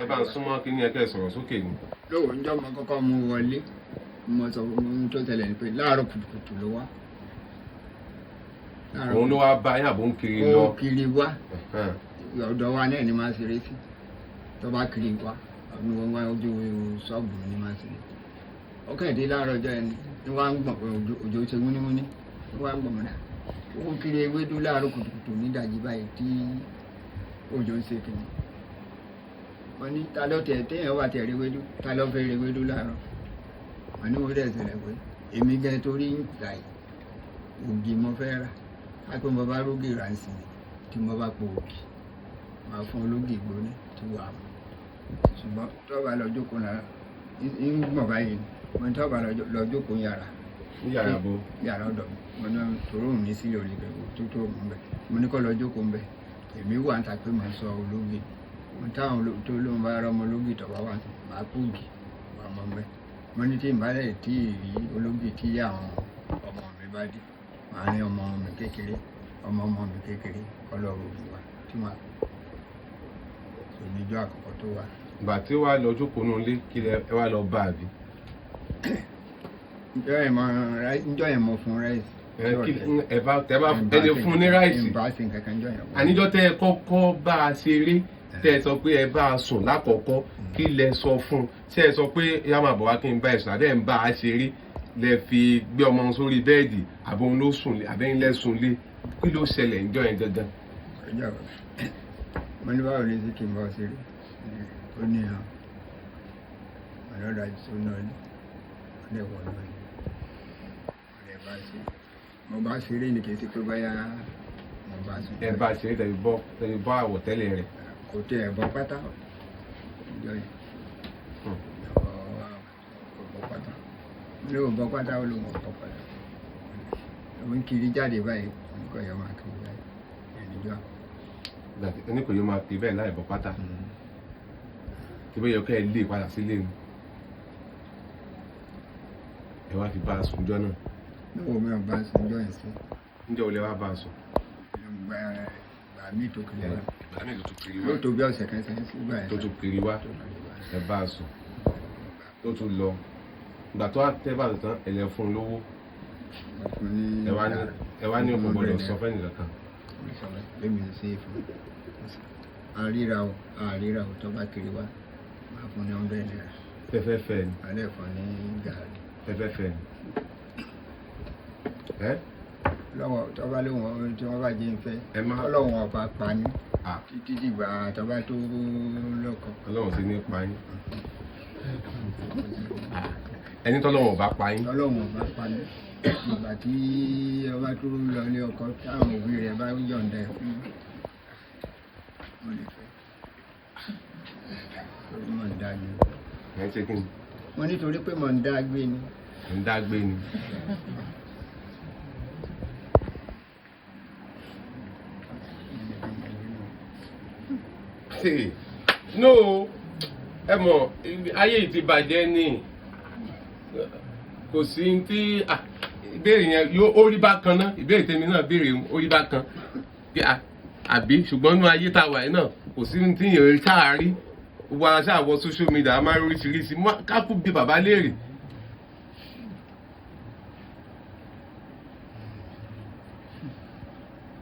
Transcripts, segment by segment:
ẹ bá ń súnmọ́ kí ní ẹ kẹ́ sọ̀rọ̀ sókè ni. lówó ń jọ́ mọ kọ́kọ́ mú wọlé mo sọ fún mi tó tẹ̀lé ni pé láàárọ̀ kùtùkùtù ló wá. òun ló wá bá yín àbò ń kiri lọ. ó kiri wá ọ̀dọ̀ wa náà ni máa ṣeré sí tó bá kiri wá ọdún wọn wá ojú ṣọ́ọ̀bù ni máa ṣeré. ó kẹ́hìndé láàárọ̀ ọjọ́ ẹni ni wọ́n á ń gbọ̀n pé òjò ṣe múnímúní ni wọ́n á ń gbọ̀n mọ́ra. ó kiri ewédú láàárọ̀ kùtùkùtù nídàjí báyìí tí òjò ń ṣe kìnnì. wọ́n ní ta ló tẹ̀ téèyàn wà tẹ̀ ewédú ta ló fẹ́ ewédú láàárọ̀. wọ́n ní wọ́n dẹ̀ ṣẹlẹ̀ pé èmi gẹ́ torí ń gbà yìí ògì mo fẹ́ rà á pé mo bá rógì rà ń sìn tí mo bá po ògì máa fún ológì gbóná tí wàá mú ṣùgbọ́n tó bá lọ jókòó náà ń gbọ̀n báyìí mo ní tó bá lọ jókòó yàrá yàrá bo yàrá ọ̀dọ̀ mi mo ní tòró mi sí orí rẹ̀ tó tó mi bẹ̀ mo ní kó lọ jókòó ń bẹ̀ èmi wà ń ta pé mo sọ ológì mo táwọn tó lóun bá rọ ọmọ ológì tó bá wà máa kú ògì wà mọ́ bẹ́ẹ̀ mo ní tí ìbálẹ̀ tí ì rí ológì tí àwọn ọmọ mi bá dé màá ní ọmọ mi kékeré ọmọ mi kékeré ọlọ́run òbí wa tí màá oníjọ́ àkọ́kọ́ tó wà. ìgbà tí wàá lọ jókòó nù lé kí ẹ wá lọ bá àbí. njọ́ yẹn mo fún ráìsì. ẹ lè fún ní ráìsì. àníjọ́ tẹ́ ẹ kọ́kọ́ bá a ṣeré tẹ́ ẹ sọ pé ẹ bá a sùn lákọ̀ọ́kọ́ kí lẹ sọ fún un ṣé ẹ sọ pé yá máa bọ̀ wá kí n bá ẹ sùn àbẹ́ ń bá a ṣeré lẹ fi gbé ọmọ sórí bẹ́ẹ̀dì àbóhun ló sùn lé àbẹ́yìn lẹ́sùn lé kí ló ṣẹlẹ̀ níjọ́ yẹn gangan. mo ní báwo ni kí n bọ́ ṣeré ó ní hàn ọ̀dọ́dà tó náà ní ọ̀dẹ̀ wọ̀ náà ní ọ̀dẹ̀ bá ṣe mo bá ṣeré ní kìí ṣe pé báyà mo bá ṣe. ẹ bá ṣeré tẹ̀lé bọ́ àwọ̀tẹ́lẹ̀ rẹ̀. kò tẹ ẹ̀ bọ́ pátá ìjọ yìí kò bọ́ pátá ló ń bọ́ pátá ó ló ń bọ́ pátá òun kiri jáde báyìí nǹkan yẹn máa kiri báyìí ẹ̀ẹ́dìjọ́ ẹni kò yóò máa pè bẹ́ẹ̀ láì bọ́ pátá tí bẹ́ẹ̀ yọ kẹ́ ẹ lé padà sílé ni ẹ wá fi bá a sùn jọ náà. níwọ̀n mi ò bá a sùn jọ yẹn sí. níjọ́ olè wá bá a sùn. gbà mí tó kiri wá. gbà mí tó kiri wá. yóò tó bí ọ̀sẹ̀ kan sẹ́yìn sí gbà yẹn. tó kiri wá ẹ bá a sùn tó tún lọ ìgbà tó wá tẹ́ bá a tán ẹ lẹ fún un lówó ẹ wá ní ọkọ̀ gbọ́dọ̀ sọ fẹ́ nìkan kan. lẹ́mi ń ṣe é fún àríra ò tó bá kiri wá máa fún ní 100 naira. fẹ́fẹ́fẹ́ ni. alẹ́ fún ní gàrí. fẹ́fẹ́fẹ́ ni. lọ́wọ́ tó bá lóhùn tí wọ́n bá jẹ́ ń fẹ́ ọlọ́run ọba pa ní títí dìgbà tó bá tó lọ́kọ̀. ọlọ́run sì ní pa yín. ẹni tọ́lọ́run ọba pa yín. ọlọ́run ọba pa ní ìgbà tí ọba tó lọ ilé ọkọ táwọn òbí rẹ̀ bá yọ̀ǹda ẹ̀ fún wọn lè fẹ́ torí mọ̀ ń dá gbé. ẹ ṣe kí ni. wọ́n nítorí pé mọ̀ ń dá gbé ni. ń dá gbé ni. no ẹ mọ̀ ayé yìí ti bàjẹ́ ni kò sí tí ìbéèrè yẹn yóò ó rí bákan náà ìbéèrè tèmi náà béèrè ó rí bákan àbí ṣùgbọ́n nínú ayé tá a wà yìí náà kò sí tí yẹn sáàárí gbogbo ara ṣáà wọ social media a máa ń oríṣiríṣi kákú bí bàbá léèrè.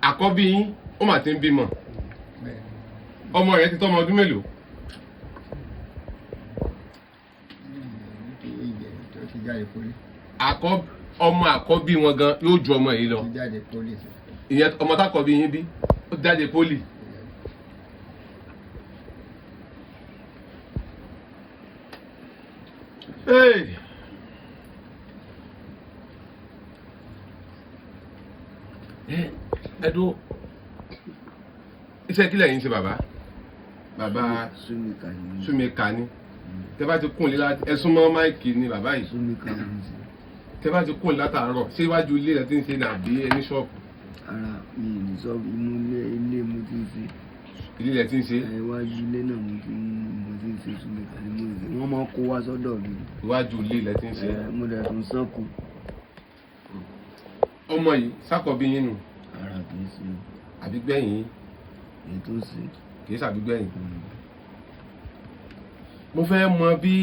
àkọ́bí yín ó mà ti ń bímọ ọmọ rẹ̀ ti tọ́mọ ọdún mélòó. ọmọ àkọ́bí wọn gan yóò ju ọmọ yìí lọ. ìyẹn ọmọ tákọ́bí yín bí ó jáde pólì. ẹdún iṣẹ́ kílẹ̀ yín ṣe bàbá súnmẹ́ka ni tẹ́ bá ti kún lé láti ẹ̀sùn mọ́ máìkì ni bàbá yìí tẹ́ bá ti kún látàárọ̀ ṣé iwájú ilé rẹ̀ ti ń ṣe nàbí ẹni ṣọ́ọ̀bù. ara mi ní ṣọ́ọ̀bù inú ilé mo ti ń ṣe. ilé rẹ̀ ti ń ṣe. iwájú ilé náà mo ti ń ṣe súnmẹ́ka ni mo ń ṣe wọ́n máa kó wá sọ́dọ̀ mi. iwájú ilé rẹ̀ ti ń ṣe. mo dẹ̀ tún sọ́kù. ọmọ yìí sákọ̀bí yín nù. ara kì í ṣe. àbígbẹ̀yìn. èyí tó ṣe. kì í ṣàbígbẹ̀yìn. mo fẹ́ mọ bí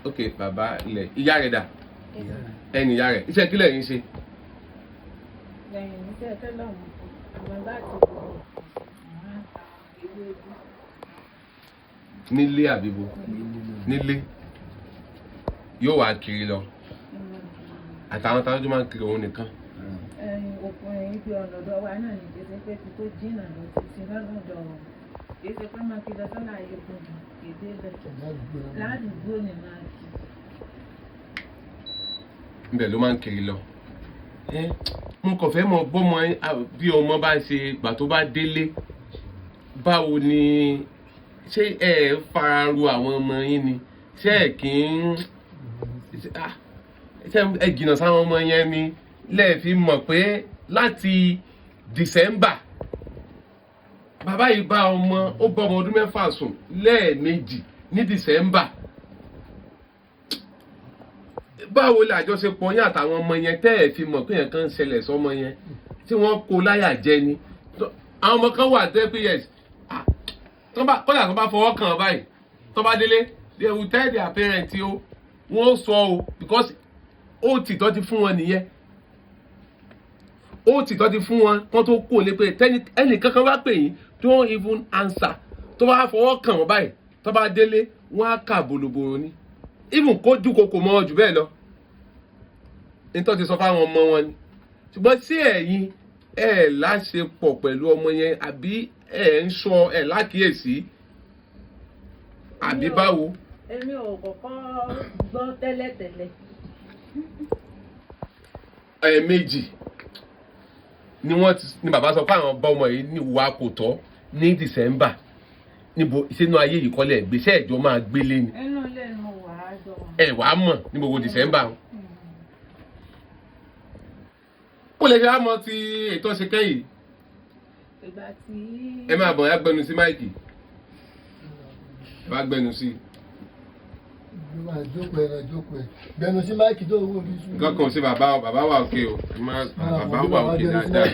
ok bàbá ilẹ̀ ìyá rẹ̀ dà ẹni ìyá rẹ̀ iṣẹ́ kílẹ̀ yín ṣe. lẹ́yìn iṣẹ́ tẹ́lọ̀ mọ́ àwọn láti nílé àbíbo nílé yóò wá kiri lọ àtàwọn táwọn tó máa ń kiri òun nìkan. òkùnrin ibi ọ̀nà ọ̀dọ̀ wa náà ní kí ṣe pé kí tó jìnnà lọ títí lọ́nà ọ̀dọ̀ wọn kì í ṣe pé máa fi lọ sọ́nà ayégun jù kéde bẹ́ẹ̀ ládùúgbò ní máa kí. ibẹ̀ ló máa ń kiri lọ. mo kàn fẹ́ mọ bọ́mọ bí ọmọ bá ṣe gbà tó bá délé báwo ni ṣé ẹ fara ro àwọn ọmọ yín ni ṣé ẹ kì í ṣé ẹ jìnnà sáwọn ọmọ yẹn ni lẹ́ẹ̀fi mọ̀ pé láti December bàbá yìí bá ọmọ ó bá ọmọ ọdún mẹ́fà sùn lẹ́ẹ̀mejì ní December. Báwo la àjọṣepọ̀ yín àtàwọn ọmọ yẹn tẹ́ ẹ̀ fi mọ̀ pé yẹn kan ń ṣẹlẹ̀ sọ́mọ yẹn tí wọ́n kó láyà jẹ ni àwọn ọmọ kan wà tẹ́ pé yes kọ́dà tó bá fọwọ́ kàn báyìí tó bá délé they will tell their parents o wọ́n sọ o because ó tìtọ́ ti fún wọn nìyẹn ó tìtọ́ ti fún wọn kán tó kó lé pé ẹnì kankan bá pè yín don't even answer tó bá fọwọ́ kàn wọ́n báyìí tó bá délé wọ́n á kà bòlòbòlò ni even kó dúnkokò mọ́ ọ jù bẹ́ẹ̀ lọ nítorí ti sọ fáwọn ọmọ wọn ni ṣùgbọ́n tí ẹ̀yin ẹ̀ láṣepọ̀ pẹ̀lú ọmọ yẹn àbí ẹ̀ ń sọ ẹ̀ lákìyèsí àbí báwo. èmi ò kọ́kọ́ gbọ́ tẹ́lẹ̀tẹ́lẹ̀. Méjì ni bàbá sọ pé àwọn bá ọmọ yìí ní ìwà kò tọ́ ní December níbo sínú ayé yìí kọ́lẹ̀ gbèsè ẹ̀jọ́ máa gbélé ni. inú ilé ni mo wà á jọ. ẹ wàá mọ̀ ní gbogbo December. kó lè ṣe á mọ ti ètò ṣe kẹ́yìn. ìgbà tí. ẹ máa bọ̀ ẹ gbẹnu sí máìkì ẹ bá gbẹnu sí. gbẹnu sí máìkì tó owó bí sùn. nǹkan kan sí bàbá wà òkè o bàbá wà òkè dáadáa.